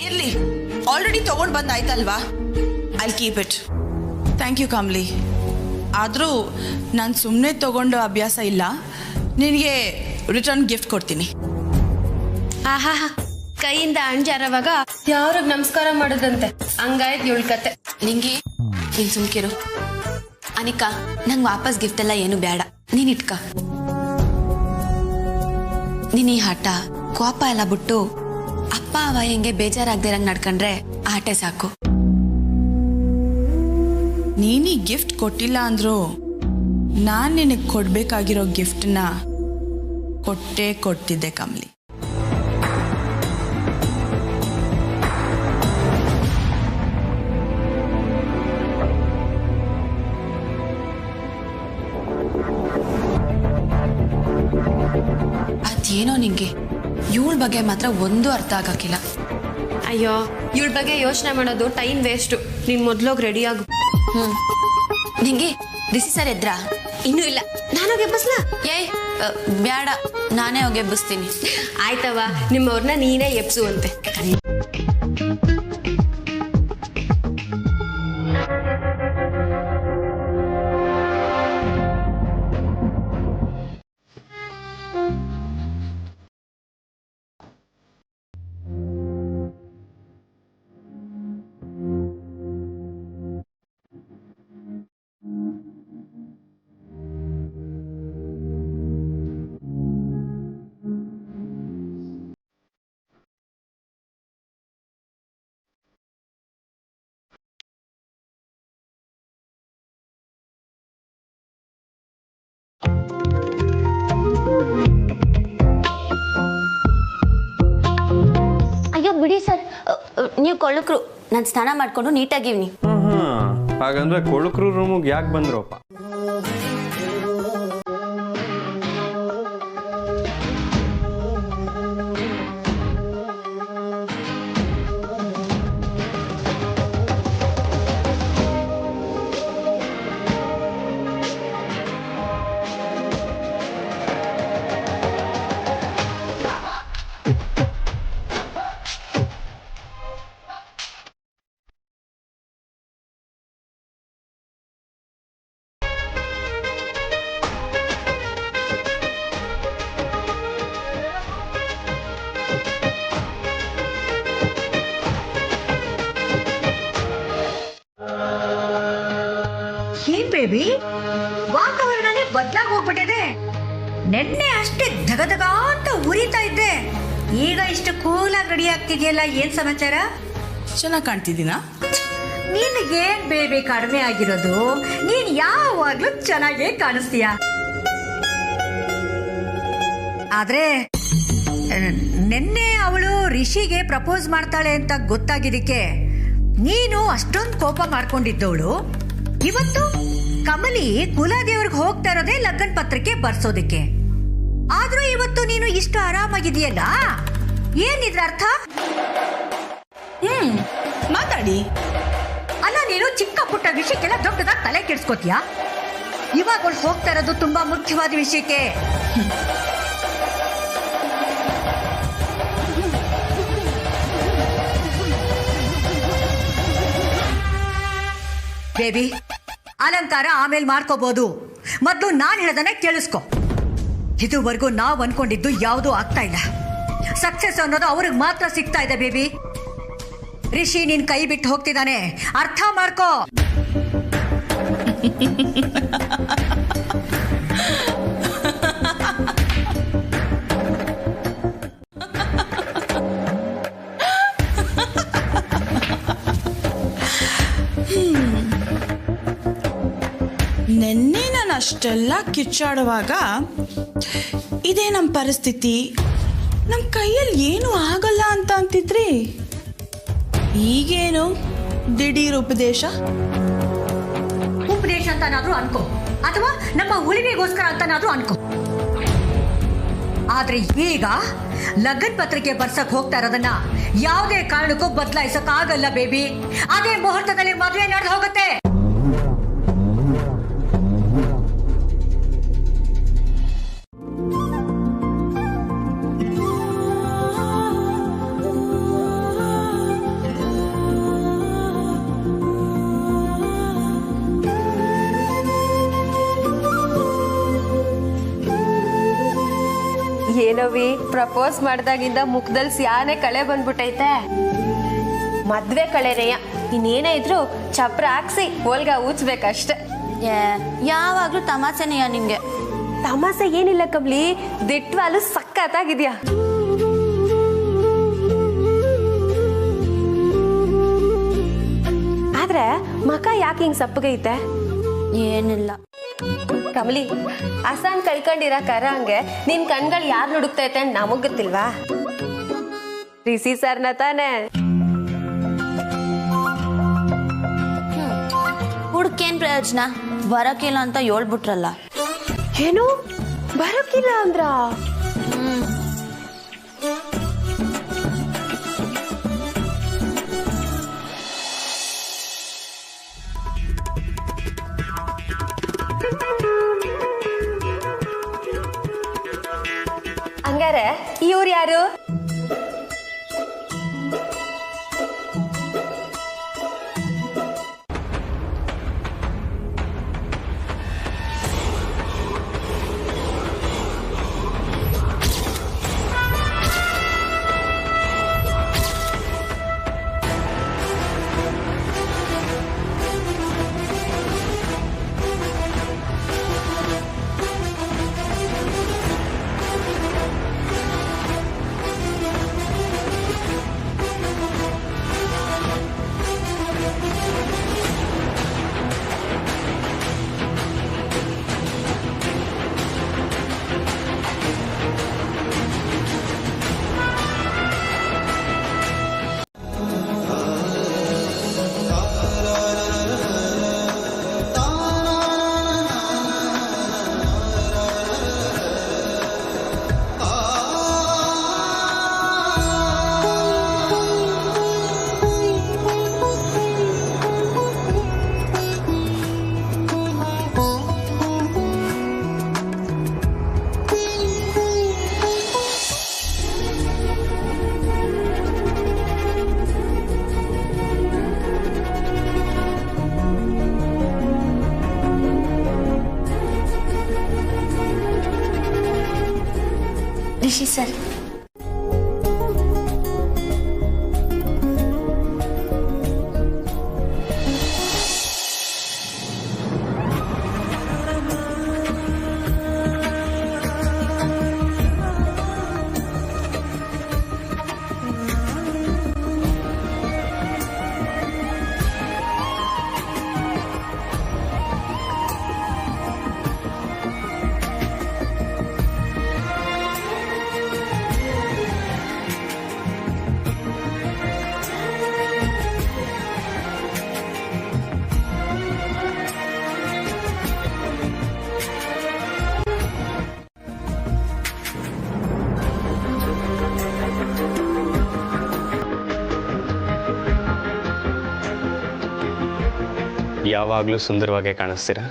ಇರ್ಲಿ, ಆಲ್ರೆಡಿ ತಗೊಂಡು ಬಂದಾಯ್ತಲ್ವಾ, I keep it. Thank you Kamali. ಆದರೂ ನಾನು ಸುಮ್ಮನೆ ತಗೊಂಡು ಅಭ್ಯಾಸ ಇಲ್ಲ, ನಿನಗೆ ರಿಟರ್ನ್ ಗಿಫ್ಟ್ ಕೊಡ್ತೀನಿ. ಆಹಾ, ಕೈಯಿಂದ ಅಂಜಾರವಾಗ ಯಾರಿಗೆ ನಮಸ್ಕಾರ ಮಾಡೋದಂತೆ, ಹಂಗಾಯ್ತು ಇವಳ ಕತೆ. ನಿಂಗೆ ನೀನ್ ಸುಮ್ಕಿರು. ಅನಿಕಾ, ನಂಗೆ ವಾಪಸ್ ಗಿಫ್ಟ್ ಎಲ್ಲ ಏನು ಬೇಡ, ನೀನ್ ಇಟ್ಕ. ನೀನ್ ಈ ಹಠ ಕೋಪ ಎಲ್ಲ ಬಿಟ್ಟು ಅಪ್ಪ ಅವ ಹೆಂಗೆ ಬೇಜಾರಾಗ್ದಿರಂಗ್ ನಡ್ಕೊಂಡ್ರೆ ಆಟೆ ಸಾಕು. ನೀನೀ ಗಿಫ್ಟ್ ಕೊಟ್ಟಿಲ್ಲ ಅಂದ್ರು ನಾನು ನಿನಗೆ ಕೊಡ್ಬೇಕಾಗಿರೋ ಗಿಫ್ಟನ್ನ ಕೊಟ್ಟೇ ಕೊಡ್ತಿದ್ದೆ ಕಮಲಿ. ಅದೇನೋ ನಿಂಗೆ ಇವಳ ಬಗ್ಗೆ ಮಾತ್ರ ಒಂದು ಅರ್ಥ ಆಗಕ್ಕಿಲ್ಲ. ಅಯ್ಯೋ, ಇವಳ ಬಗ್ಗೆ ಯೋಚನೆ ಮಾಡೋದು ಟೈಮ್ ವೇಸ್ಟು. ನೀನ್ ಮೊದ್ಲೋಗಿ ರೆಡಿ ಆಗು. ನಿಂಗೆ ಬಿಸಿ ಸರ್ ಎದ್ರಾ? ಇನ್ನೂ ಇಲ್ಲ, ನಾನು ಗೆಬ್ಬಸ್ಲಾ? ಬ್ಯಾಡ, ನಾನೇ ಹೋಗಿ ಎಬ್ಬಿಸ್ತೀನಿ. ಆಯ್ತವ, ನಿಮ್ಮವ್ರನ್ನ ನೀನೇ ಎಬ್ಸು ಅಂತೆ. ಅಯ್ಯೋ ಬಿಡಿ ಸರ್, ನೀವು ಕೊಳ್ಳಕ್ರು, ನಾನು ಸ್ನಾನ ಮಾಡ್ಕೊಂಡು ನೀಟಾಗಿವ್ನಿ. ಹಾಗಂದ್ರೆ ಕೊಳುಕ್ರು ರೂಮಿಗೆ ಯಾಕೆ ಬಂದ್ರಪ್ಪ? ಏನ್ ಬೇಬಿ, ವಾತಾವರಣನೇ ಬದಲಾಗಿ ಹೋಗ್ಬಿಟ್ಟಿದೆ. ನೆನ್ನೆ ಅಷ್ಟೇ ಧಗಧಗ ಅಂತ ಉರಿತಾ ಇದ್ದೆ, ಈಗ ಇಷ್ಟು ಕೂಲಾಗಿ ರೆಡಿ ಆಗ್ತಿದೆಯಲ್ಲ, ಏನ್ ಸಮಾಚಾರ? ಚೆನ್ನಾಗಿ ಕಾಣ್ತಿದ್ದೀನಾ? ನಿನಗೇನ್ ಬೇಬಿ ಕಡಿಮೆ ಆಗಿರೋದು? ನೀನ್ ಯಾವಾಗ್ಲೂ ಚೆನ್ನಾಗೇ ಕಾಣಿಸ್ತೀಯ. ಆದ್ರೆ ನೆನ್ನೆ ಅವಳು ರಿಷಿಗೆ ಪ್ರಪೋಸ್ ಮಾಡ್ತಾಳೆ ಅಂತ ಗೊತ್ತಾಗಿದ್ದಕ್ಕೆ ನೀನು ಅಷ್ಟೊಂದು ಕೋಪ ಮಾಡ್ಕೊಂಡಿದ್ದವಳು, ಇವತ್ತು ಕಮಲಿ ಕುಲದೇವ್ರಿಗೆ ಹೋಗ್ತಾ ಇರೋದೇ ಲಗ್ನ ಪತ್ರಿಕೆ ಬರ್ಸೋದಕ್ಕೆ. ಆದ್ರೂ ಇವತ್ತು ನೀನು ಇಷ್ಟು ಆರಾಮಾಗಿದೆಯಲ್ಲ, ಏನಿದ್ರ ಅರ್ಥ? ಮಾತಾಡಿ. ಅಲ್ಲ, ನೀನು ಚಿಕ್ಕ ಪುಟ್ಟ ವಿಷಯಕ್ಕೆಲ್ಲ ದೊಡ್ಡದಾಗಿ ತಲೆ ಕೆಡ್ಸ್ಕೊತೀಯ. ಇವಾಗ ಅವಳು ಹೋಗ್ತಾ ಇರೋದು ತುಂಬಾ ಮುಖ್ಯವಾದ ವಿಷಯಕ್ಕೆ. ಬೇಬಿ, ಅಲಂಕಾರ ಆಮೇಲೆ ಮಾಡ್ಕೋಬಹುದು, ಮೊದಲು ನಾನು ಹೇಳೋದನ್ನ ಕೇಳಿಸ್ಕೊ. ಇದುವರೆಗೂ ನಾವು ಅನ್ಕೊಂಡಿದ್ದು ಯಾವುದೂ ಆಗ್ತಾ ಇಲ್ಲ. ಸಕ್ಸಸ್ ಅನ್ನೋದು ಅವ್ರಿಗೆ ಮಾತ್ರ ಸಿಗ್ತಾ ಇದೆ ಬೇಬಿ. ರಿಷಿ ನಿನ್ ಕೈ ಬಿಟ್ಟು ಹೋಗ್ತಿದ್ದಾನೆ, ಅರ್ಥ ಮಾಡ್ಕೋ. ನೆನ್ನೆ ನಾನು ಅಷ್ಟೆಲ್ಲ ಕಿಚ್ಚಾಡುವಾಗ ಇದೇ ನಮ್ಮ ಪರಿಸ್ಥಿತಿ, ನಮ್ಮ ಕೈಯಲ್ಲಿ ಏನು ಆಗಲ್ಲ ಅಂತ ಅಂತಿದ್ರಿ. ಈಗೇನು ದಿಢೀರ್ ಉಪದೇಶ ಅಂತನಾದ್ರೂ ಅನ್ಕೋ, ಅಥವಾ ನಮ್ಮ ಉಳಿವಿಗೋಸ್ಕರ ಅಂತನಾದ್ರೂ ಅನ್ಕೋ. ಆದ್ರೆ ಈಗ ಲಗ್ನ ಪತ್ರಿಕೆ ಬರ್ಸಕ್ ಹೋಗ್ತಾ ಇರೋದನ್ನ ಯಾವುದೇ ಕಾರಣಕ್ಕೂ ಬದಲಾಯಿಸಕ್ ಆಗಲ್ಲ ಬೇಬಿ. ಅದೇ ಮುಹೂರ್ತದಲ್ಲಿ ಮದುವೆ ನಡೆದು ಹೋಗುತ್ತೆ. ಏನವಿ ಪ್ರಪೋಸ್ ಮಾಡ್ದಾಗಿಂದ ಮುಖದಲ್ಲಿ ಸ್ಯಾನೆ ಕಳೆ ಬಂದ್ಬಿಟ್ಟೈತೆ. ಮದ್ವೆ ಕಳೆನೆಯ ಇನ್ನೇನೇ ಇದ್ರು ಚಪ್ರ ಹಾಕ್ಸಿ ಹೋಲ್ಗ ಊಚ್ಬೇಕಷ್ಟೆ. ಯಾವಾಗ್ಲೂ ತಮಾಷೆನೆಯ ನಿಂಗೆ. ತಮಾಸೆ ಏನಿಲ್ಲ ಕಮ್ಲಿ, ದಿಟ್ವಾಲು ಸಖತ್ತಾಗಿದ್ಯಾ. ಆದ್ರೆ ಮಕ ಯಾಕೆ ಹಿಂಗ್ ಸಪ್ಪಗೈತೆ? ಏನಿಲ್ಲ ಕಮಲಿ, ಅಸಾನ್ ಕಳ್ಕೊಂಡಿರ ಕರ ಹಂಗೆ ನಿನ್ ಕಣ್ಗಳು ಯಾರು ನುಡುಕ್ತೈತೆ ಅಂತ ನಮಗ್ ಗೊತ್ತಿಲ್ವಾ? ರಿಸಿ ಸರ್ನ ತಾನೆ. ಹುಡ್ಕೇನ್ ಪ್ರಯೋಜನ, ಬರಕಿಲ್ಲ ಅಂತ ಹೇಳ್ಬಿಟ್ರಲ್ಲ. ಏನು ಬರೋಕಿಲ್ಲ ಅಂದ್ರ? ಹಂಗಾರೆ ಇವ್ರು ಯಾರು? ರಿಷಿ ಸರ್, ಯಾವಾಗಲೂ ಸುಂದರವಾಗಿ ಕಾಣಿಸ್ತೀರಾ.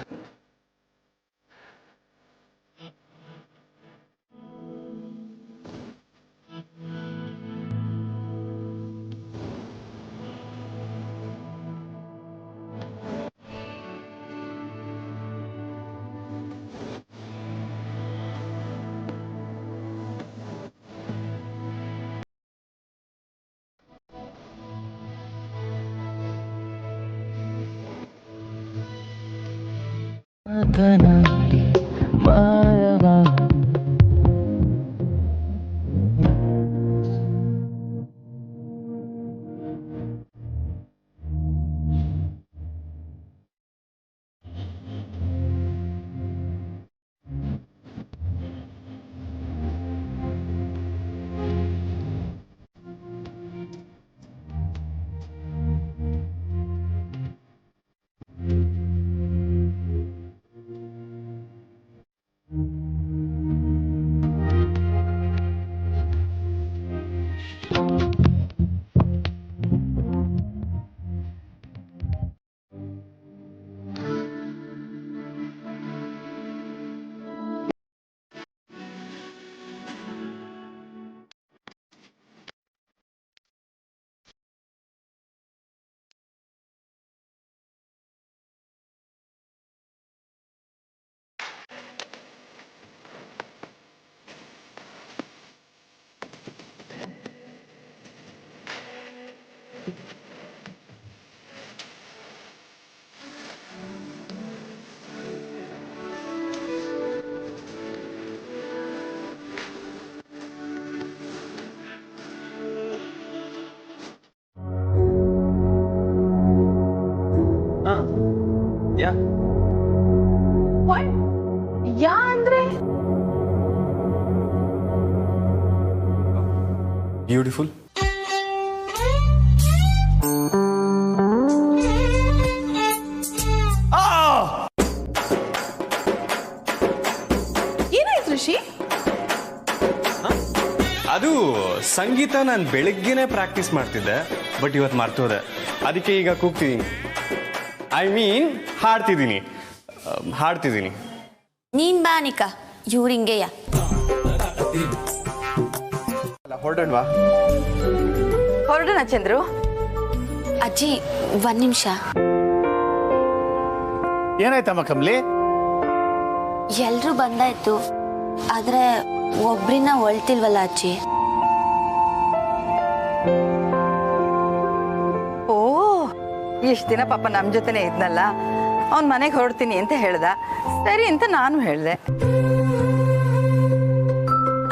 ಯಾ ಯಾ ಅಂದ್ರೆ ಬ್ಯೂಟಿಫುಲ್. ಏನಾಯ್ತು ಋಷಿ? ಅದು ಸಂಗೀತ ನಾನು ಬೆಳಗ್ಗೆನೆ ಪ್ರಾಕ್ಟೀಸ್ ಮಾಡ್ತಿದ್ದೆ, ಬಟ್ ಇವತ್ತು ಮರ್ತೋದೆ. ಅದಕ್ಕೆ ಈಗ ಕೂಗ್ತಿದ್ದೀನಿ. I mean ಹಾಡ್ತಿದ್ದೀನಿ. ನೀನ್ ಬಾ ನಿಕಾ, ಇವ್ರಿಂಗೆಯ. ಹೊರಡೋಣವಾ? ಹೊರಡೋಣ ಚಂದ್ರು. ಅಜ್ಜಿ, ಒಂದ್ ನಿಮಿಷ. ಏನಾಯ್ತಮ್ಮ ಕಮಲಿ? ಎಲ್ರೂ ಬಂದಾಯ್ತು, ಆದ್ರೆ ಒಬ್ರಿನ ಒಳ್ತಿಲ್ವಲ್ಲ ಅಜ್ಜಿ. ಓ, ಇಷ್ಟು ದಿನ ಪಾಪ ನಮ್ಮ ಜೊತೆನೇ ಇದ್ನಲ್ಲ, ಅವ್ನ ಮನೆಗೆ ಹೊರಡ್ತೀನಿ ಅಂತ ಹೇಳ್ದ. ಸರಿ ಅಂತ ನಾನು ಹೇಳಿದೆ.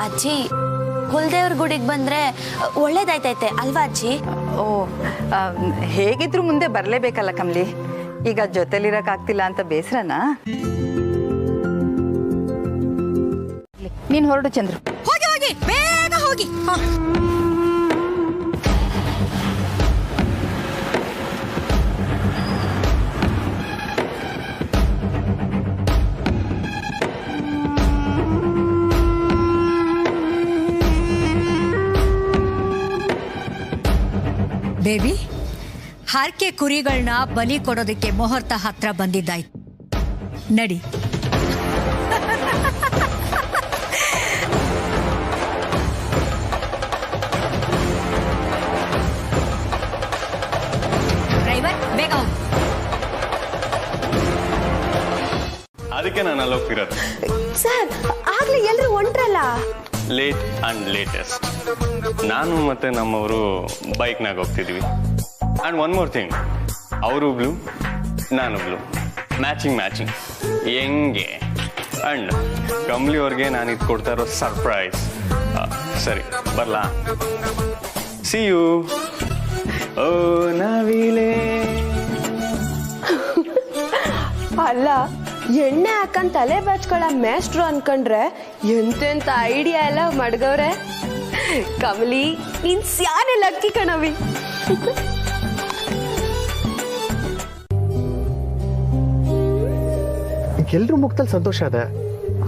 ಅಜ್ಜಿ, ಕುಲದೇವ್ರ ಗುಡಿಗೆ ಬಂದ್ರೆ ಒಳ್ಳೇದಾಯ್ತೈತೆ ಅಲ್ವಾ ಅಜ್ಜಿ? ಓ, ಹೇಗಿದ್ರು ಮುಂದೆ ಬರಲೇಬೇಕಲ್ಲ ಕಮಲಿ. ಈಗ ಜೊತೆಲಿರಕ್ಕಾಗ್ತಿಲ್ಲ ಅಂತ ಬೇಸರನಾ? ನೀನು ಹೊರಡು ಚಂದ್ರು. ಹೋಗಿ ಹೋಗಿ, ಬೇಗ ಹೋಗಿ. ಬೇಬಿ, ಹರಕೆ ಕುರಿಗಳನ್ನ ಬಲಿ ಕೊಡೋದಕ್ಕೆ ಮುಹೂರ್ತ ಹತ್ರ ಬಂದಿದ್ದಾಯ್ತು. ನಡಿ. ಡ್ರೈವರ್, ಬೇಗ ಹೋಗು. ಅದಕ್ಕೆ ನಾನು ಅಲ್ಲಿ ಹೋಗ್ತಿರೋದು. ಸರ್, ಆಗ್ಲೇ ಎಲ್ರು ಹೊಂಟ್ರಲ್ಲ. Late and latest. ನಾನು ಮತ್ತೆ ನಮ್ಮವರು ಬೈಕ್ನಾಗ ಹೋಗ್ತಿದ್ವಿ. ಆ್ಯಂಡ್ ಒನ್ ಮೋರ್ ಥಿಂಗ್, ಅವರು ಬ್ಲೂ, ನಾನು ಬ್ಲೂ, ಮ್ಯಾಚಿಂಗ್. ಹೆಂಗೆ? ಆ್ಯಂಡ್ ಕಮ್ಲಿ ಅವ್ರಿಗೆ ನಾನು ಇದು ಕೊಡ್ತಾ ಇರೋ ಸರ್ಪ್ರೈಸ್. ಸರಿ, ಬರ್ಲಾ? See you. ಓ ನವಿಲೇ. ಅಲ್ಲ, ಎಣ್ಣೆ ಹಾಕಂಡ್ ತಲೆ ಬಚ್ಕೊಳ್ಳೋ ಮೇಸ್ಟ್ರು ಅನ್ಕೊಂಡ್ರೆ ಎಂತೆಂತ ಐಡಿಯಾ ಎಲ್ಲ ಮಡ್ಗವ್ರೆ. ಕಮಲಿ, ನೀನ್ ಸ್ಯಾನೆ ಲಕ್ಕಿ ಕಣವಿ. ಎಲ್ರೂ ಮುಖದಲ್ಲಿ ಸಂತೋಷ ಇದೆ,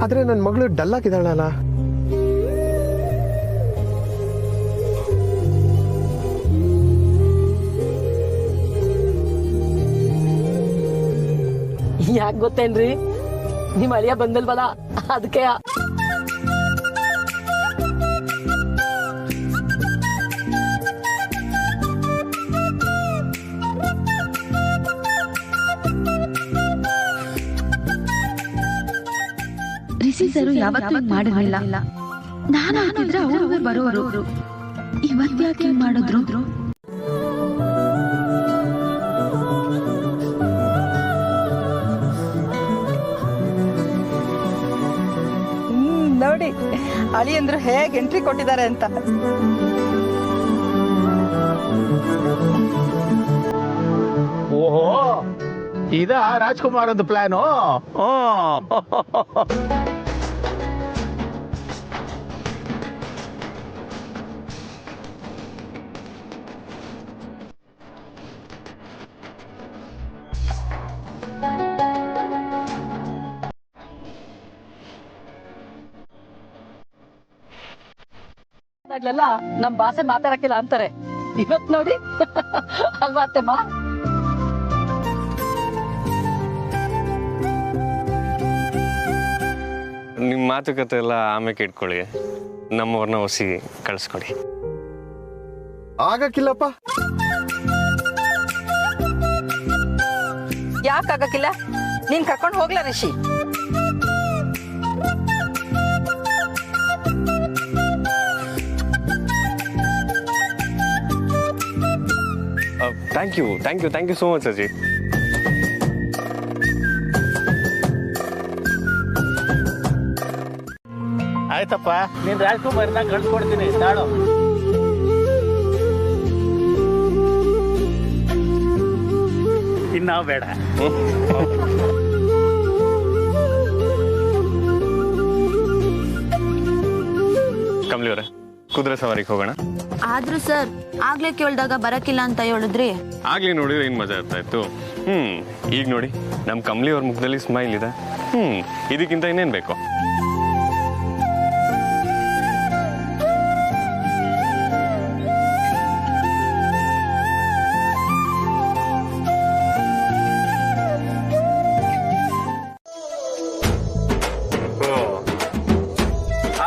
ಆದ್ರೆ ನನ್ನ ಮಗಳು ಡಲ್ ಆಗಿದ್ದಾಳಲ್ಲ. ಯಾಕೆ ಗೊತ್ತೇನ್ರಿ, ನಿಮ್ ಅಳಿಯ ಬಂದಲ್ವಲ್ಲ ಅದಕ್ಕೆ. ರಿಸೀಸರು ಯಾವತ್ತೂ ಮಾಡಿರಲಿಲ್ಲ. ನಾನು ಹಾಕಿದ್ರೆ ಅವರು ಬರೋರು. ಇವತ್ತ್ಯಾಕೆ ಮಾಡಿದ್ರು? ನೋಡಿ, ಅಳಿಯಂದ್ರು ಹೇಗೆ ಎಂಟ್ರಿ ಕೊಟ್ಟಿದ್ದಾರೆ ಅಂತ. ಓಹೋ, ಇದ ರಾಜ್ಕುಮಾರ್ ಒಂದು ಪ್ಲಾನು. ನಮ್ ಭಾಷೆ ಮಾತಾಡಕ್ಕಿಲ್ಲ ಅಂತಾರೆ. ಇವತ್ ನೋಡಿ ಅಲ್ವಾ ಅತ್ತೆಮ್ಮ? ನಿಮ್ಮ ಮಾತುಕತೆ ಎಲ್ಲ ಆಮೇಲೆ ಇಟ್ಕೊಳ್ಳಿ. ನಮ್ಮವ್ರನ್ನ ಹೊಸಿ ಕಳಿಸ್ಕೊಡಿ. ಆಗಕ್ಕಿಲ್ಲಪ್ಪ. ಯಾಕಾಗಕ್ಕಿಲ್ಲ? ನೀನ್ ಕರ್ಕೊಂಡು ಹೋಗ್ಲಾ Rishi? Thank you so much Ajay. ಆಯ್ತಪ್ಪ, ನೀನ್ ರಾಜ್ಕುಮಾರ್ನ ಕಳ್ಸ್ಕೊಡ್ತೀನಿ ತಾಳು. ಇನ್ನಾವ್ ಬೇಡ. ಕಮಲಿ ಅವರೇ, ಕುದುರೆ ಸವಾರಿಗೆ ಹೋಗೋಣ. ಆದ್ರೂ ಸರ್ ಆಗ್ಲೇ ಕೇಳ್ದಾಗ ಬರಕಿಲ್ಲ ಅಂತ ಹೇಳಿದ್ರಿ. ಆಗ್ಲಿ ನೋಡಿದ್ರೆ ಏನ್ ಮಜಾ ಇರ್ತಾ ಇತ್ತು. ಈಗ ನೋಡಿ ನಮ್ ಕಮಲಿ ಅವ್ರ ಮುಖದಲ್ಲಿ ಸ್ಮೈಲ್ ಇದೆ. ಇದಕ್ಕಿಂತ ಇನ್ನೇನ್ ಬೇಕು?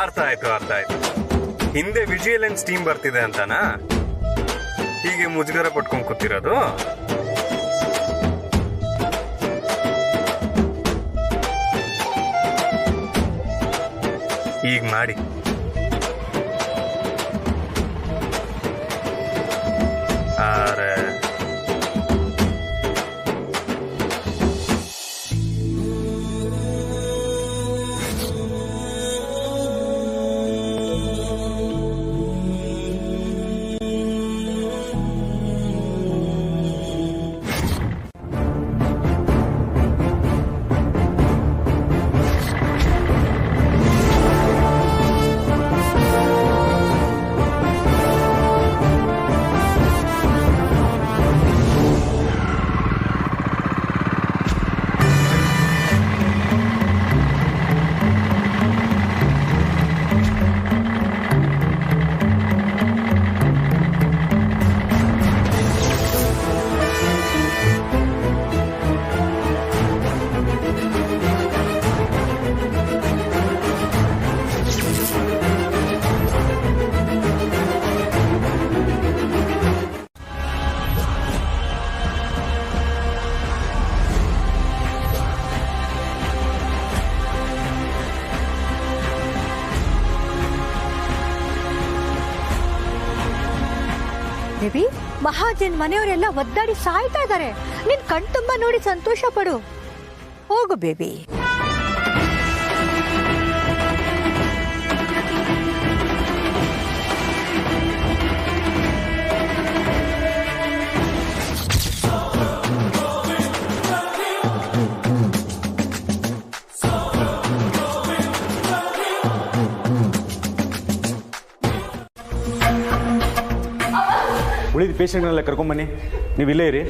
ಅರ್ಥ ಆಯ್ತು. ಹಿಂದೆ ವಿಜಿಲೆನ್ಸ್ ಟೀಮ್ ಬರ್ತಿದೆ ಅಂತನಾ ಹೀಗೆ ಮುಜುಗರ ಪಟ್ಕೊಂಡ್ ಕೂತಿರೋದು? ಈಗ ಮಾಡಿ. ಅರೆ ಬೇಬಿ, ಮಹಾಜನ್ ಮನೆಯವರೆಲ್ಲ ಒದ್ದಾಡಿ ಸಾಯ್ತಾ ಇದ್ದಾರೆ. ನಿನ್ ಕಣ್ ತುಂಬ ನೋಡಿ ಸಂತೋಷ ಪಡು. ಹೋಗು ಬೇಬಿ. ಉಳಿದ ಪೇಷಂಟ್ನೆಲ್ಲ ಕರ್ಕೊಂಬನ್ನಿ, ನೀವು ಇಲ್ಲೇ ಇರಿ.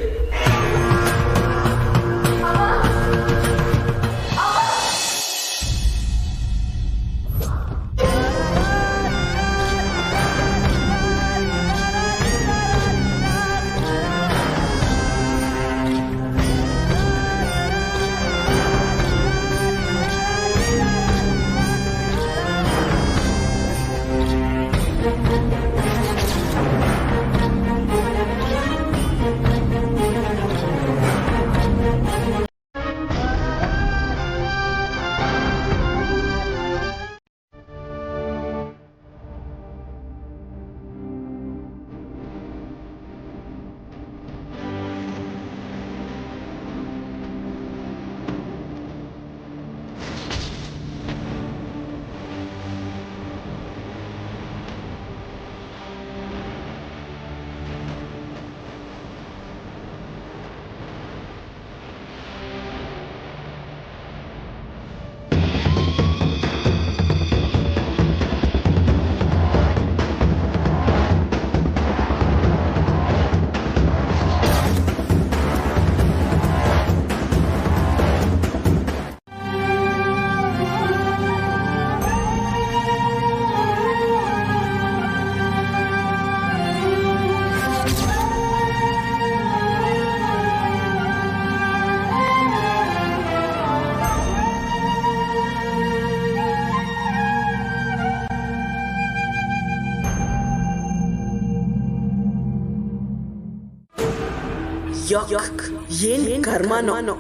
ಏನ್ ಕರ್ಮನೋ,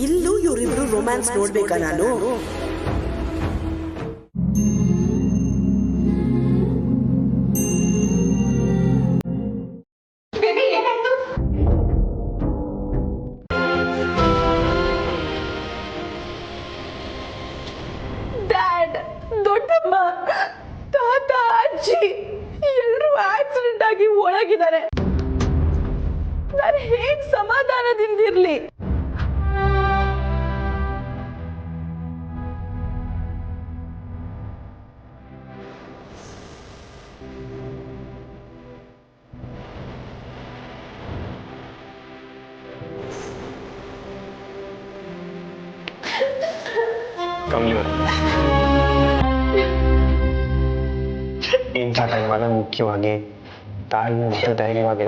ಇಲ್ಲೂ ಇವರಿಬ್ರು ರೊಮ್ಯಾನ್ಸ್ ನೋಡ್ಬೇಕಾ ನಾನು? ಹಾಳಾಗಿದ್ದಾರೆ. ನಾನು ಹೇಗ್ ಸಮಾಧಾನದಿಂದಿರ್ಲಿ? ಕಮಲಿ ಇಂಥ ಟೈಮಾಗ ಮುಖ್ಯವಾಗಿ ತಾಳ್ಮೆ ಮತ್ತು ಧೈರ್ಯವಾಗಿ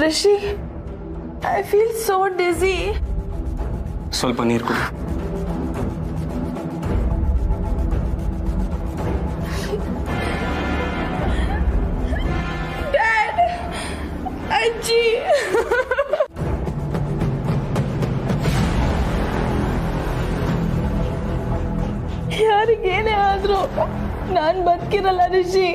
Rishi, I feel so dizzy. ಸ್ವಲ್ಪ ನೀರು ಕುಡಿ. ಡ್ಯಾಡ್, ಅಜ್ಜಿ, ಯಾರಿಗೇನೇ ಆದ್ರೂ ನಾನ್ ಬದುಕಿರಲ್ಲ ರಿಷಿ.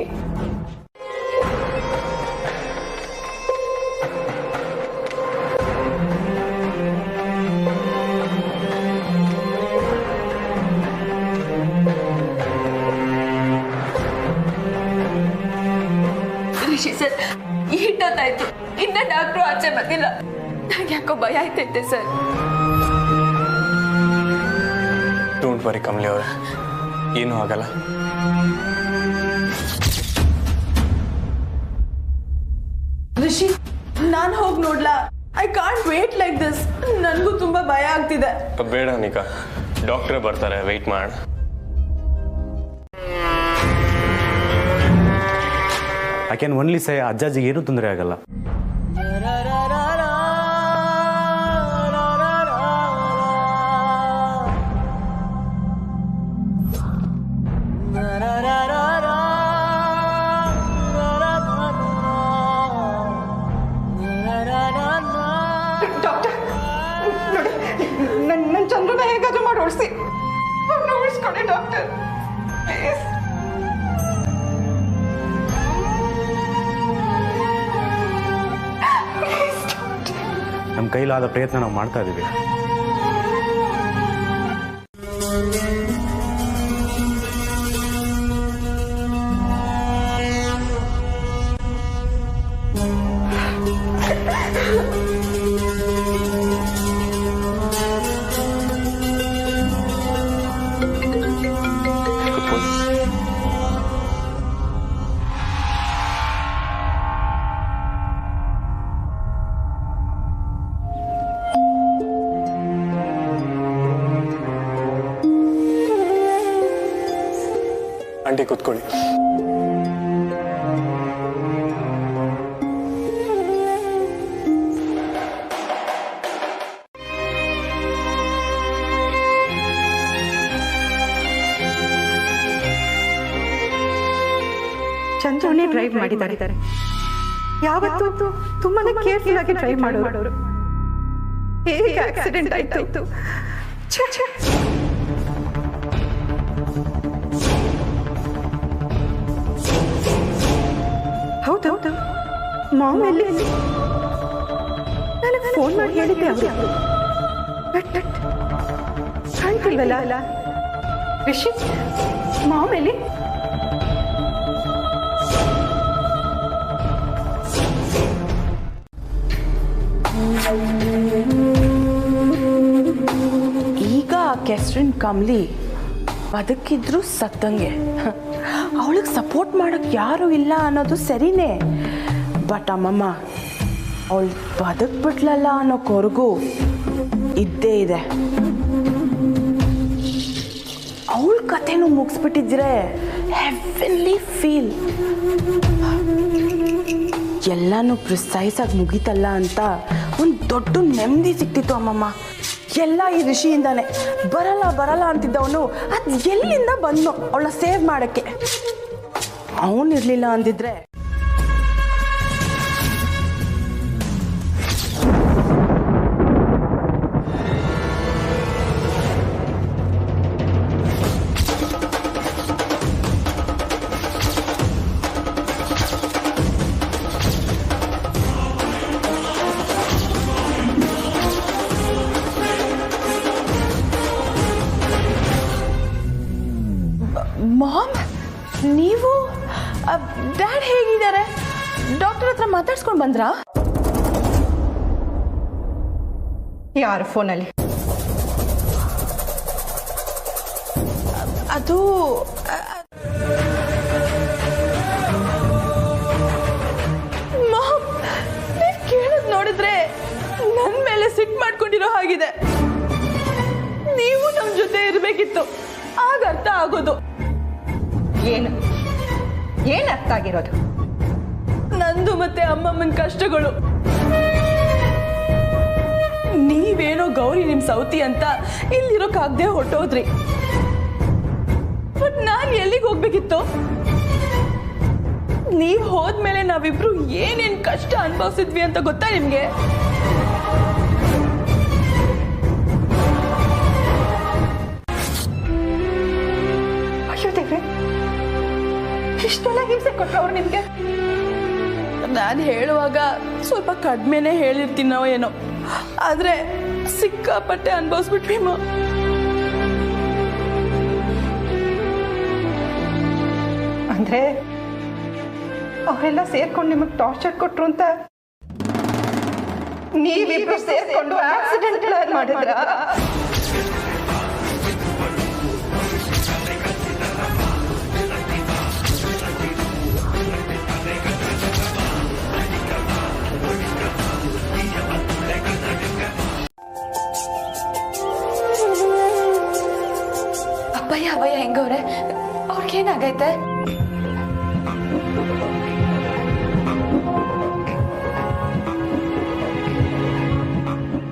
ರಿಷಿ ಸರ್, ಇಷ್ಟೊತ್ತಾಯ್ತು, ಇನ್ನ ಡಾಕ್ಟ್ರು ಆಚೆ ಬಂದಿಲ್ಲ. ನಂಗೆ ಯಾಕೋ ಭಯ ಆಯ್ತೈತೆ ಸರ್. ಡೋಂಟ್ ವರಿ ಕಮಲಿ ಅವರೇ, ಏನೂ ಆಗಲ್ಲ. ರಿಷಿ, ನಾನು ಹೋಗಿ ನೋಡ್ಲಾ? I can't wait like this. ನನಗೂ ತುಂಬಾ ಭಯ ಆಗ್ತಿದೆ. ಬೇಡ ನಿಕಾ, ಡಾಕ್ಟ್ರೇ ಬರ್ತಾರೆ, ವೆಯ್ಟ್ ಮಾಡ. ಐ ಕ್ಯಾನ್ ಓನ್ಲಿ ಸೇ ಅಜ್ಜಾಜಿಗೆ ಏನೂ ತೊಂದರೆ ಆಗಲ್ಲ. ಡಾಕ್ಟರ್ ನೋಡಿ, ನನ್ನ ಚಂದ್ರನ ಹೇಗಾದ್ರೂ ಮಾಡಿ ಓಡಿಸಿ, ಉಳಿಸ್ಕೊಡಿ ಡಾಕ್ಟರ್ ಪ್ಲೀಸ್. ನಮ್ಮ ಕೈಲಾದ ಪ್ರಯತ್ನ ನಾವು ಮಾಡ್ತಾ ಇದ್ದೀವಿ. ಆಂಟಿ ಕೂತ್ಕೊಳ್ಳಿ. ಚಂದ್ರನೇ ಡ್ರೈವ್ ಮಾಡಿದ್ದಾರೆ. ಯಾವತ್ತೂ ತುಂಬಾನೇ ಕೇರ್ಫುಲ್ ಆಗಿ ಡ್ರೈವ್ ಮಾಡೋರು. ಹೇಗೆ ಆಕ್ಸಿಡೆಂಟ್ ಆಯ್ತು? ಹೌದು, ಮಾಮ್ ಎಲ್ಲಿ? ನನಗೆ ಫೋನ್ ಮಾಡಿ ಹೇಳಿದ್ದೆ ಅವರು. ಬಟ್ ಕಾಣ್ತಿಲ್ವಲ್ಲ. ರಿಷಿ, ಮಾಮ್ ಎಲ್ಲಿ? ಈಗ ಕೆಸ್ರಿನ್ ಕಮಲಿ ಬದುಕಿದ್ರು ಸತ್ತಂಗೆ. ಅವಳಿಗೆ ಸಪೋರ್ಟ್ ಮಾಡೋಕ್ಕೆ ಯಾರೂ ಇಲ್ಲ ಅನ್ನೋದು ಸರಿನೇ. ಬಟ್ ಅಮ್ಮಮ್ಮ ಅವಳು ಬದುಕ್ಬಿಟ್ಲಲ್ಲ ಅನ್ನೋ ಕೊರಗು ಇದ್ದೇ ಇದೆ. ಅವಳ ಕಥೆನೂ ಮುಗಿಸ್ಬಿಟ್ಟಿದ್ರೆ ಹೆವೆನ್ಲಿ ಫೀಲ್. ಎಲ್ಲನೂ ಪ್ರಿಸೈಸಾಗಿ ಮುಗೀತಲ್ಲ ಅಂತ ಒಂದು ದೊಡ್ಡ ನೆಮ್ಮದಿ ಸಿಕ್ತಿತ್ತು ಅಮ್ಮಮ್ಮ. ಎಲ್ಲ ಈ ಋಷಿಯಿಂದಾನೆ. ಬರಲ್ಲ ಅಂತಿದ್ದವನು ಅದು ಎಲ್ಲಿಂದ ಬಂದು ಅವಳ ಸೇವ್ ಮಾಡೋಕ್ಕೆ. ಅವನಿರಲಿಲ್ಲ ಅಂದಿದ್ರೆ ಮಾಮ್, ನೀವು ಡ್ಯಾಡ್ ಹೇಗಿದ್ದಾರೆ? ಡಾಕ್ಟರ್ ಹತ್ರ ಮಾತಾಡ್ಸ್ಕೊಂಡು ಬಂದ್ರಾ? ಯಾರು ಫೋನಲ್ಲಿ? ಅದು ಮಾಮ್, ನೀವು ಕೇಳೋದು ನೋಡಿದ್ರೆ ನನ್ನ ಮೇಲೆ ಸಿಟ್ಟು ಮಾಡ್ಕೊಂಡಿರೋ ಹಾಗಿದೆ. ನೀವು ನಮ್ಮ ಜೊತೆ ಇರಬೇಕಿತ್ತು, ಆಗ ಅರ್ಥ ಆಗೋದು. ಏನು ಅರ್ಥ ಆಗಿರೋದು? ನಂದು ಮತ್ತೆ ಅಮ್ಮಮ್ಮನ ಕಷ್ಟಗಳು. ನೀವೇನೋ ಗೌರಿ ನಿಮ್ ಸೌತಿ ಅಂತ ಇಲ್ಲಿರೋಕ್ಕಾಗದೆ ಹೊಟ್ಟೋದ್ರಿ. ಬಟ್ ನಾನು ಎಲ್ಲಿಗೆ ಹೋಗ್ಬೇಕಿತ್ತು? ನೀವ್ ಹೋದ್ಮೇಲೆ ನಾವಿಬ್ರು ಏನೇನ್ ಕಷ್ಟ ಅನುಭವಿಸಿದ್ವಿ ಅಂತ ಗೊತ್ತಾ ನಿಮ್ಗೆ? ಇಷ್ಟೆಲ್ಲ ಹಿಂಸೆ ಕೊಟ್ಟವ್ರು ನಿಮ್ಗೆ? ನಾನು ಹೇಳುವಾಗ ಸ್ವಲ್ಪ ಕಡಿಮೆನೆ ಹೇಳಿರ್ತೀನೋ ಏನೋ, ಆದ್ರೆ ಸಿಕ್ಕಾಪಟ್ಟೆ ಅನುಭವಿಸ್ಬಿಟ್ವಿ. ಅಂದ್ರೆ ಅವರೆಲ್ಲ ಸೇರ್ಕೊಂಡು ನಿಮಗೆ ಟಾರ್ಚರ್ ಕೊಟ್ರು ಅಂತ ನೀವಿಬ್ರು ಸೇರ್ಕೊಂಡು ಆಕ್ಸಿಡೆಂಟ್ ಪ್ಲಾನ್ ಮಾಡಿದ್ರ? ಅಭಯ ಹೆಂಗವ್ರೆ? ಅವ್ರಿಗೇನಾಗೈತೆ?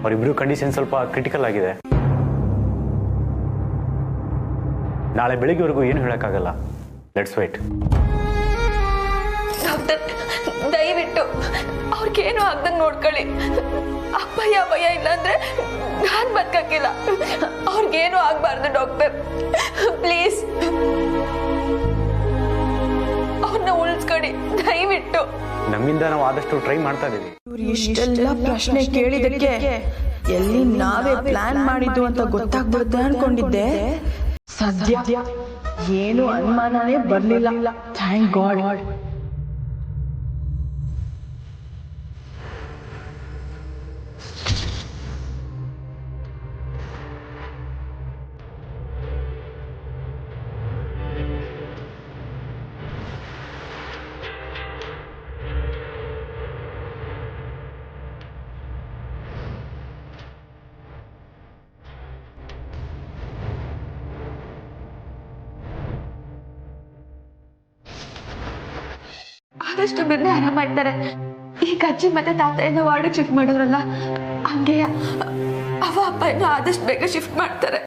ಅವರಿಬ್ರು ಕಂಡೀಷನ್ ಸ್ವಲ್ಪ ಕ್ರಿಟಿಕಲ್ ಆಗಿದೆ. ನಾಳೆ ಬೆಳಿಗ್ಗೆವರೆಗೂ ಏನು ಹೇಳಕ್ಕಾಗಲ್ಲ. Let's wait. ಡಾಕ್ಟರ್, ದಯವಿಟ್ಟು ಅವ್ರಿಗೇನು ಆಗ್ದಂಗೆ ನೋಡ್ಕೊಳ್ಳಿ. ಅಭಯ ಇಲ್ಲಾಂದ್ರೆ ನಾನು ಬದುಕಕ್ಕಿಲ್ಲ. ಅವ್ರಿಗೇನು ಆಗ್ಬಾರ್ದು ಡಾಕ್ಟರ್, ಪ್ಲೀಸ್. ಅವ್ರನ್ನ ಉಳಿಸ್ಕೊಡಿ ದಯವಿಟ್ಟು. ನಮ್ಮಿಂದ ನಾವು ಆದಷ್ಟು ಟ್ರೈ ಮಾಡ್ತಾ ಇದೀವಿ. ಇಷ್ಟೆಲ್ಲ ಪ್ರಶ್ನೆ ಕೇಳಿದಕ್ಕೆ ಎಲ್ಲಿ ನಾವೇ ಪ್ಲಾನ್ ಮಾಡಿದ್ದು ಅಂತ ಗೊತ್ತಾಗ್ಬಿಡುತ್ತೆ ಅನ್ಕೊಂಡಿದ್ದೆ. ಸದ್ಯ ಏನು ಅನುಮಾನನೇ ಬರ್ಲಿಲ್ಲ. Thank god. ಆದಷ್ಟು ಬೇಗನೆ ಆರಾಮಾಗ್ತಾರೆ. ಈಗ ಅಜ್ಜಿ ಮತ್ತೆ ತಾತ ವಾರ್ಡ್ ಶಿಫ್ಟ್ ಮಾಡಿದ್ರಲ್ಲ, ಹಂಗೆ ಅಪ್ಪ ಆದಷ್ಟು ಬೇಗ ಶಿಫ್ಟ್ ಮಾಡ್ತಾರೆ.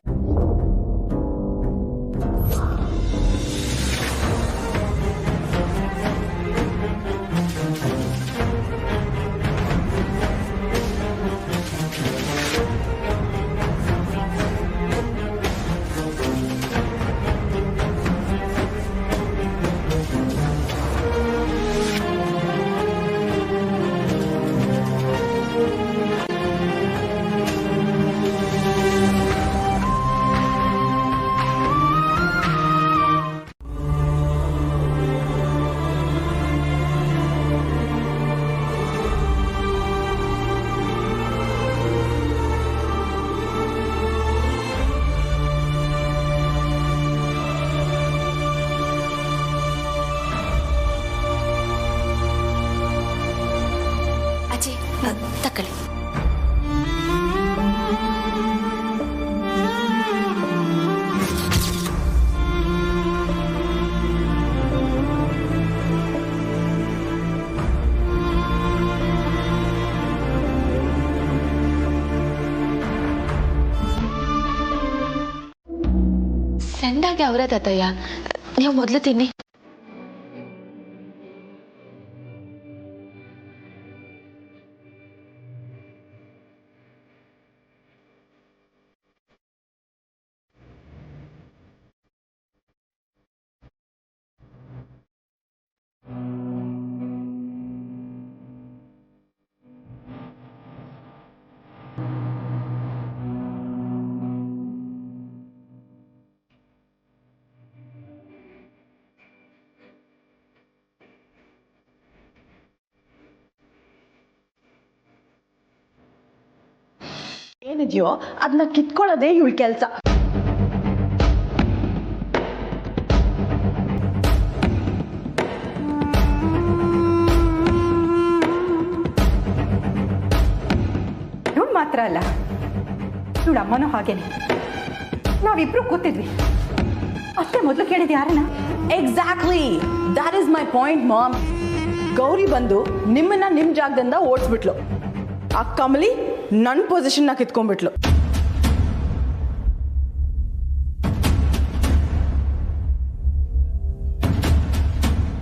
ತಕೊಳ್ಳಿ. ಸೆಂಡಾಗಿ ಅವರ ತಾತಯ್ಯ, ನೀವು ಮೊದಲು ತಿನ್ನಿ. ಏನಿದೆಯೋ ಅದನ್ನ ಕಿತ್ಕೊಳ್ಳೋದೇ ಇವಳ ಕೆಲಸ. ಇವಳು ಮಾತ್ರ ಅಲ್ಲ, ಇವಳ ಅಮ್ಮನೂ ಹಾಗೇನೆ. ನಾವಿಬ್ರು ಕೂತಿದ್ವಿ ಅಷ್ಟೇ, ಮೊದಲು ಕೇಳಿದ್ ಯಾರನ್ನ? Exactly, that is my point ma'am. Gauri ಬಂದು ನಿಮ್ಮನ್ನ ನಿಮ್ಮ ಜಾಗದಿಂದ ಓಡಿಸ್ಬಿಟ್ಲು. ಆ ಕಮಲಿ ನನ್ನ ಪೊಸಿಷನ್ನ ಕಿತ್ಕೊಂಡ್ಬಿಟ್ಲು.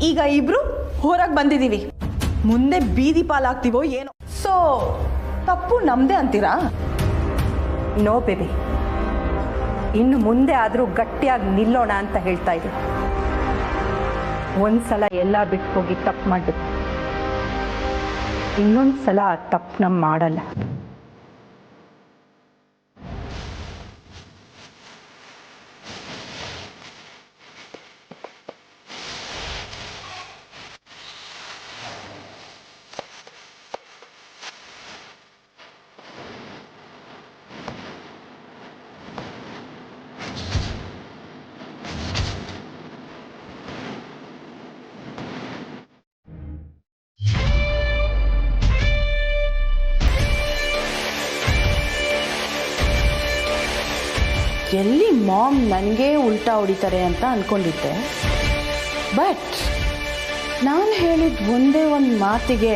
ಈಗ ಇಬ್ರು ಹೊರಗೆ ಬಂದಿದ್ದೀವಿ, ಮುಂದೆ ಬೀದಿ ಪಾಲಾಗ್ತೀವೋ ಏನೋ. ಸೊ ತಪ್ಪು ನಮ್ದೇ ಅಂತೀರಾ? ನೋ ಬೇಬಿ, ಇನ್ನು ಮುಂದೆ ಆದರೂ ಗಟ್ಟಿಯಾಗಿ ನಿಲ್ಲೋಣ ಅಂತ ಹೇಳ್ತಾ ಇದ್ದೀನಿ. ಒಂದ್ಸಲ ಎಲ್ಲ ಬಿಟ್ಟು ಹೋಗಿ ತಪ್ಪು ಮಾಡ್ಬಿಟ್ಟು ಇನ್ನೊಂದ್ಸಲ ಆ ತಪ್ಪನ್ನ ಮಾಡಲ್ಲ. ಎಲ್ಲಿ ಮಾಮ್ ನನಗೆ ಉಲ್ಟಾ ಹೊಡಿತಾರೆ ಅಂತ ಅಂದ್ಕೊಂಡಿದ್ದೆ. ಬಟ್ ನಾನು ಹೇಳಿದ ಒಂದೇ ಒಂದು ಮಾತಿಗೆ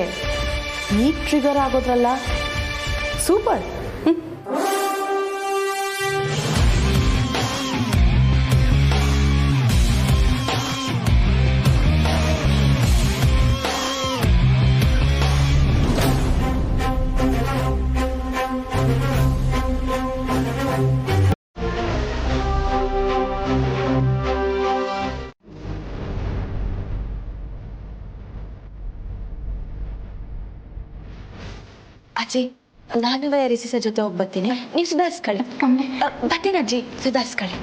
ಈಗ ಟ್ರಿಗರ್ ಆಗೋದ್ರಲ್ಲ, ಸೂಪರ್. ಅಜ್ಜಿ, ನಾನು ರಿಸಿ ಸರ್ ಜೊತೆ ಹೋಗಿ ಬರ್ತೀನಿ, ನೀವು ಸುಧಾರಿಸ್ಕೊಳ್ಳಿ. ಬರ್ತೀನಿ ಅಜ್ಜಿ, ಸುಧಾರಿಸ್ಕೊಳ್ಳಿ.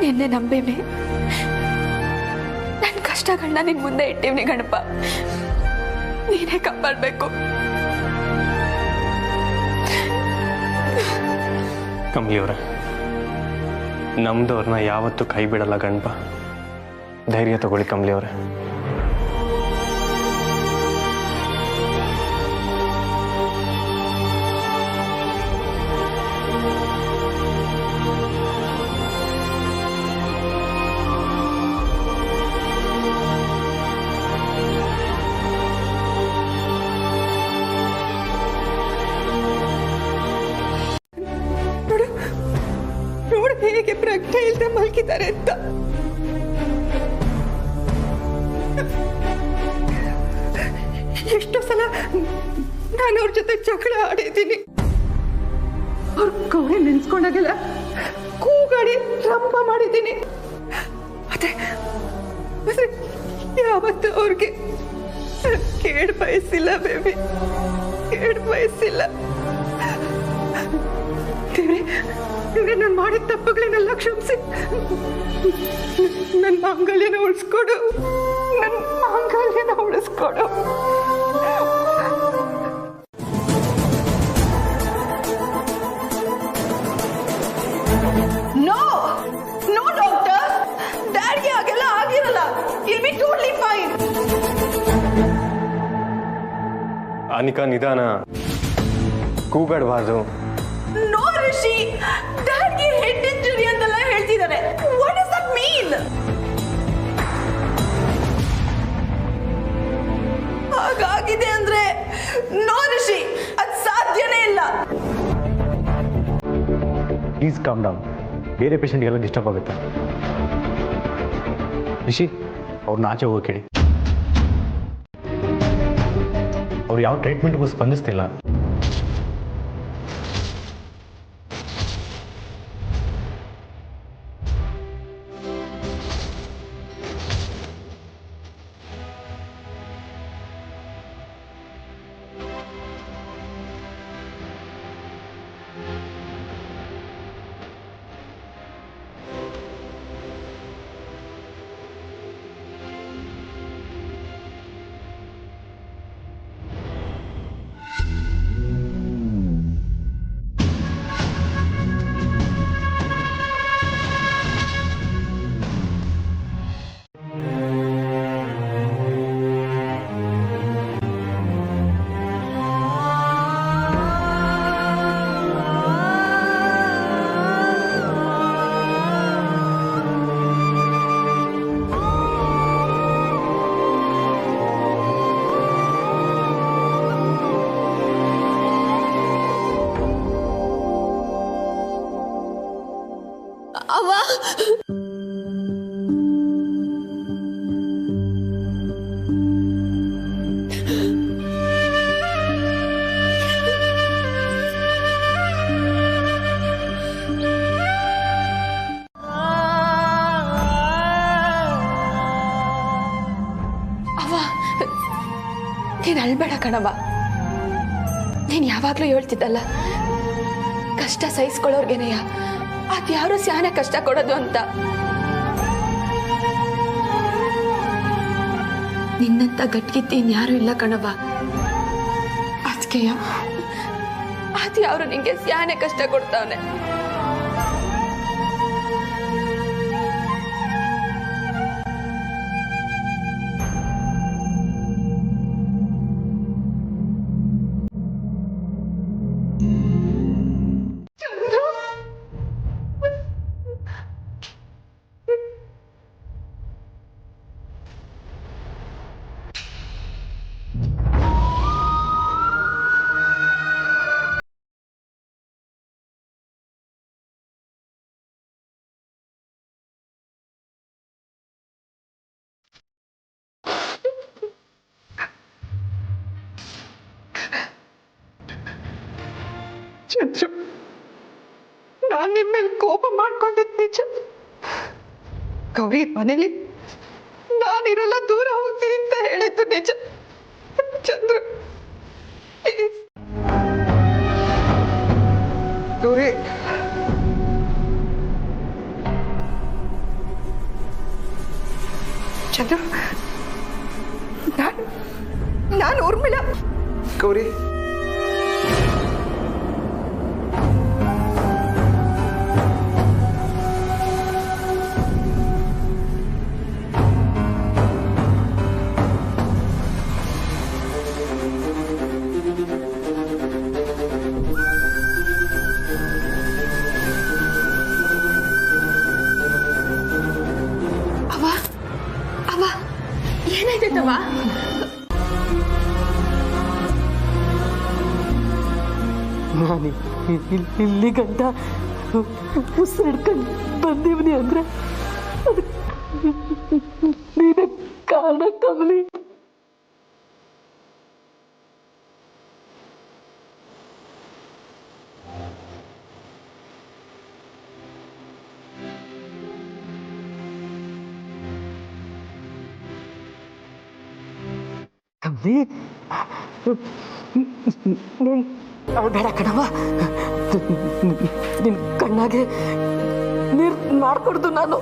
ನಿನ್ನೆ ನಂಬೇಮೆ ನನ್ನ ಕಷ್ಟಗಳನ್ನ ನಿನ್ ಮುಂದೆ ಇಟ್ಟಿವ್ನಿ ಗಣಪ, ನೀನೇ ಕಾಪಾಡಬೇಕು. ಕಮ್ಮಿಯವ್ರೆ, ನಮ್ದವ್ರನ್ನ ಯಾವತ್ತೂ ಕೈ ಬಿಡಲ್ಲ ಗಣಪ. ಧೈರ್ಯ ತಗೊಳ್ಳಿ ಕಮ್ಲಿಯವ್ರೆ. ಹೇಗೆ ಪ್ರಜ್ಞೆ ಇಲ್ಲದೆ ಮಲ್ಕಿದ್ದಾರೆ ಅಂತ. ಎಷ್ಟೋ ಸಲ ನಾನು ಅವ್ರ ಜೊತೆ ಜಗಳ ಆಡಿದ್ದೀನಿ. ಅವ್ರ ಗೌರಿ ನೆನ್ಸ್ಕೊಂಡಾಗೆಲ್ಲ ಕೂಗಾಡಿ ರಂಪ ಮಾಡಿದ್ದೀನಿ. ಆದ್ರೆ ಯಾವತ್ತು ಅವ್ರಿಗೆ ಕೇಳಿ ಬಯಸಿಲ್ಲ ಬೇಬಿ. ಹೇಳ ಬಯಸಿಲ್ಲ. ದೇವ್ರೆ ನಾನು ಮಾಡಿದ ತಪ್ಪುಗಳನ್ನೆಲ್ಲ ಕ್ಷಮಿಸಿ ನನ್ನ ಮಾಂಗಲ್ಯನ ಉಳಿಸ್ಕೊಡು, ನನ್ನ ಮಾಂಗಲ್ಯನ ಉಳಿಸ್ಕೊಡು. ನೋ ನೋ ಡಾಕ್ಟರ್, ಡ್ಯಾಡ್ಗೆ ಹಾಗೆಲ್ಲ ಆಗಿರಲ್ಲ. I'll be totally fine. Anika ನಿಧಾನ, ಕೂಗಾಡಬಾರ್ದು. ನೋ ರಿಷಿ, ಡ್ಯಾಡ್ಗೆ ಹೆಡ್ ಇಂಜುರಿ ಅಂತೆಲ್ಲ ಹೇಳ್ತಿದ್ದಾರೆ. What does that mean? ಹಾಗಾಗಿದೆ ಅಂದ್ರೆ ನೋ ರಿಷಿ, ಅದು ಸಾಧ್ಯನೇ ಇಲ್ಲ. Please calm down. ಬೇರೆ ಪೇಷಂಟ್ಗೆಲ್ಲ ಡಿಸ್ಟರ್ಬ್ ಆಗುತ್ತೆ. ರಿಷಿ, ಅವ್ರನ್ನ ಆಚೆ ಹೋಗಿ ಕೇಳಿ. ಅವ್ರು ಯಾವ ಟ್ರೀಟ್ಮೆಂಟ್ಗೂ ಸ್ಪಂದಿಸ್ತಿಲ್ಲ. ಅವ್ವ, ನೀನು ಅಳ್ಬೇಡ ಕಣವ್ವ. ನೀನು ಯಾವಾಗಲೂ ಹೇಳ್ತಿದ್ದಲ್ಲ, ಕಷ್ಟ ಸಹಿಸ್ಕೊಳ್ಳೋರ್ಗೆನೆಯ ಅದ್ಯಾರು ಸ್ಯಾನೆ ಕಷ್ಟ ಕೊಡೋದು ಅಂತ. ನಿನ್ನಂತ ಗಟ್ಟಿಗಿದ್ದು ಇನ್ಯಾರು ಇಲ್ಲ ಕಣವ್ವ. ಅದಕ್ಕೆಯ ಅದ್ಯಾರು ನಿಂಗೆ ಸ್ಯಾನೆ ಕಷ್ಟ ಕೊಡ್ತಾವನೆ. ಚಂದ್ರು, ನಾನು ನಿಮ್ಮ ಮೇಲೆ ಕೋಪ ಮಾಡ್ಕೊಂಡಿದ್ದು ನಿಜ. ಗೌರಿ ಮನೇಲಿ ನಾನಿರಲ್ಲ, ದೂರ ಹೋಗ್ತೀನಿ ಅಂತ ಹೇಳಿದ್ದು ನಿಜ. ಚಂದ್ರು ಗೌರಿ, ಚಂದ್ರು, ನಾನು ಊರ್ಮಿಳ. ಗೌರಿ, ಏನಾಯ್ತವ? ನಾನು ಇಲ್ಲಿ ಗಂಟ ಉಸಿರಿಡ್ಕೊಂಡು ಬಂದೀವನಿ ಅಂದ್ರೆ ನೀನೇ ಕಾರಣ ಕಮಲಿ. ಬೇಡ ಕಣವ, ನಿನ್ ಕಣ್ಣಾಗೆ ನೀರು ಮಾಡ್ಕೊಡ್ದು ನಾನು.